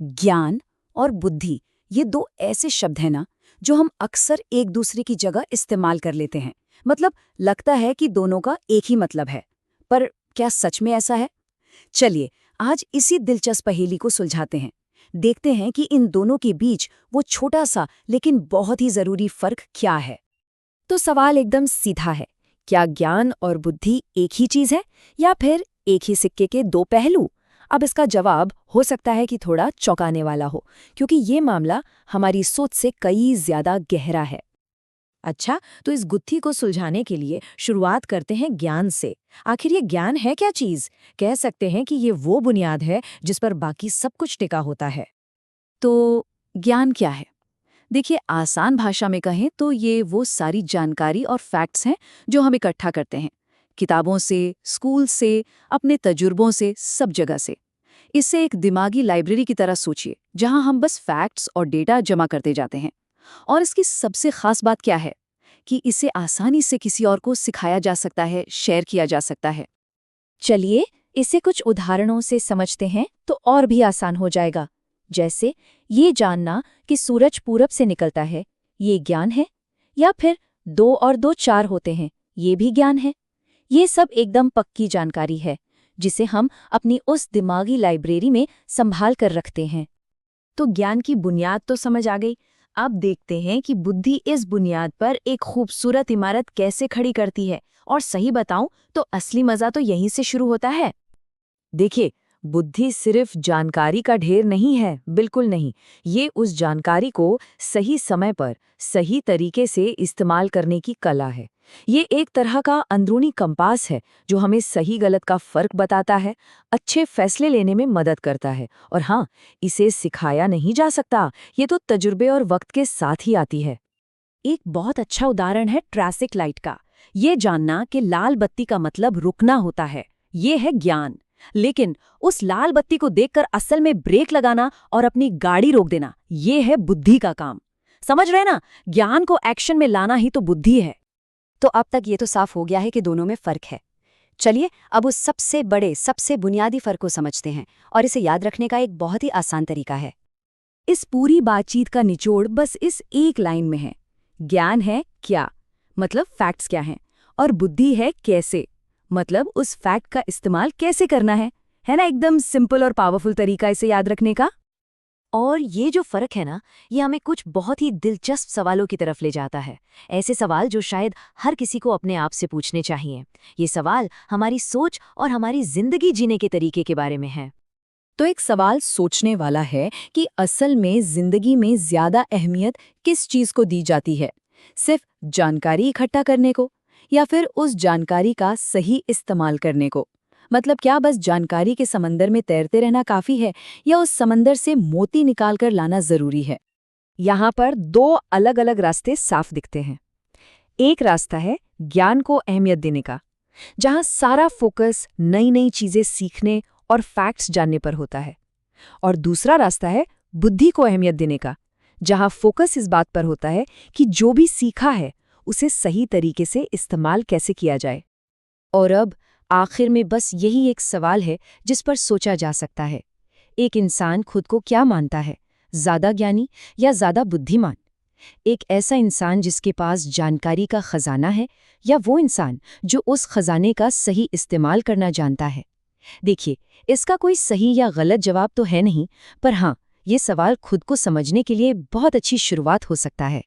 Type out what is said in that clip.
ज्ञान और बुद्धि ये दो ऐसे शब्द हैं ना जो हम अक्सर एक दूसरे की जगह इस्तेमाल कर लेते हैं। मतलब लगता है कि दोनों का एक ही मतलब है, पर क्या सच में ऐसा है? चलिए आज इसी दिलचस्प पहेली को सुलझाते हैं। देखते हैं कि इन दोनों के बीच वो छोटा सा लेकिन बहुत ही जरूरी फर्क क्या है। तो सवाल एकदम सीधा है, क्या ज्ञान और बुद्धि एक ही चीज है या फिर एक ही सिक्के के दो पहलू? अब इसका जवाब हो सकता है कि थोड़ा चौंकाने वाला हो, क्योंकि ये मामला हमारी सोच से कई ज्यादा गहरा है। अच्छा, तो इस गुत्थी को सुलझाने के लिए शुरुआत करते हैं ज्ञान से। आखिर ये ज्ञान है क्या चीज? कह सकते हैं कि ये वो बुनियाद है जिस पर बाकी सब कुछ टिका होता है। तो ज्ञान क्या है? देखिए, आसान भाषा में कहें तो ये वो सारी जानकारी और फैक्ट्स हैं जो हम इकट्ठा करते हैं, किताबों से, स्कूल से, अपने तजुर्बों से, सब जगह से। इसे एक दिमागी लाइब्रेरी की तरह सोचिए, जहां हम बस फैक्ट्स और डेटा जमा करते जाते हैं। और इसकी सबसे खास बात क्या है कि इसे आसानी से किसी और को सिखाया जा सकता है, शेयर किया जा सकता है। चलिए इसे कुछ उदाहरणों से समझते हैं तो और भी आसान हो जाएगा। जैसे ये जानना कि सूरज पूरब से निकलता है, ये ज्ञान है। या फिर 2 और 2 4 होते हैं, ये भी ज्ञान है। ये सब एकदम पक्की जानकारी है जिसे हम अपनी उस दिमागी लाइब्रेरी में संभाल कर रखते हैं। तो ज्ञान की बुनियाद तो समझ आ गई। अब देखते हैं कि बुद्धि इस बुनियाद पर एक खूबसूरत इमारत कैसे खड़ी करती है। और सही बताऊं तो असली मजा तो यहीं से शुरू होता है। देखिए, बुद्धि सिर्फ जानकारी का ढेर नहीं है, बिल्कुल नहीं। ये उस जानकारी को सही समय पर सही तरीके से इस्तेमाल करने की कला है। ये एक तरह का अंदरूनी कंपास है जो हमें सही गलत का फर्क बताता है, अच्छे फैसले लेने में मदद करता है। और हाँ, इसे सिखाया नहीं जा सकता, ये तो तजुर्बे और वक्त के साथ ही आती है। एक बहुत अच्छा उदाहरण है ट्रैफिक लाइट का। ये जानना कि लाल बत्ती का मतलब रुकना होता है, ये है ज्ञान। लेकिन उस लाल बत्ती को देखकर असल में ब्रेक लगाना और अपनी गाड़ी रोक देना, ये है बुद्धि का काम। समझ रहे ना? ज्ञान को एक्शन में लाना ही तो बुद्धि है। तो अब तक ये तो साफ हो गया है कि दोनों में फर्क है। चलिए अब उस सबसे बड़े, सबसे बुनियादी फर्क को समझते हैं, और इसे याद रखने का एक बहुत ही आसान तरीका है। इस पूरी बातचीत का निचोड़ बस इस एक लाइन में है। ज्ञान है क्या, मतलब फैक्ट्स क्या हैं, और बुद्धि है कैसे, मतलब उस फैक्ट का इस्तेमाल कैसे करना है ना? एकदम सिंपल और पावरफुल तरीका इसे याद रखने का। और ये जो फर्क है ना, ये हमें कुछ बहुत ही दिलचस्प सवालों की तरफ ले जाता है। ऐसे सवाल जो शायद हर किसी को अपने आप से पूछने चाहिए। ये सवाल हमारी सोच और हमारी जिंदगी जीने के तरीके के बारे में है। तो एक सवाल सोचने वाला है कि असल में जिंदगी में ज्यादा अहमियत किस चीज को दी जाती है? सिर्फ जानकारी इकट्ठा करने को, या फिर उस जानकारी का सही इस्तेमाल करने को? मतलब क्या बस जानकारी के समंदर में तैरते रहना काफी है, या उस समंदर से मोती निकाल कर लाना जरूरी है? यहाँ पर दो अलग अलग रास्ते साफ दिखते हैं। एक रास्ता है ज्ञान को अहमियत देने का, जहाँ सारा फोकस नई नई चीजें सीखने और फैक्ट्स जानने पर होता है। और दूसरा रास्ता है बुद्धि को अहमियत देने का, जहाँ फोकस इस बात पर होता है कि जो भी सीखा है उसे सही तरीके से इस्तेमाल कैसे किया जाए। और अब आखिर में बस यही एक सवाल है जिस पर सोचा जा सकता है। एक इंसान खुद को क्या मानता है, ज्यादा ज्ञानी या ज्यादा बुद्धिमान? एक ऐसा इंसान जिसके पास जानकारी का खजाना है, या वो इंसान जो उस खजाने का सही इस्तेमाल करना जानता है? देखिए, इसका कोई सही या गलत जवाब तो है नहीं, पर हाँ, ये सवाल खुद को समझने के लिए बहुत अच्छी शुरुआत हो सकता है।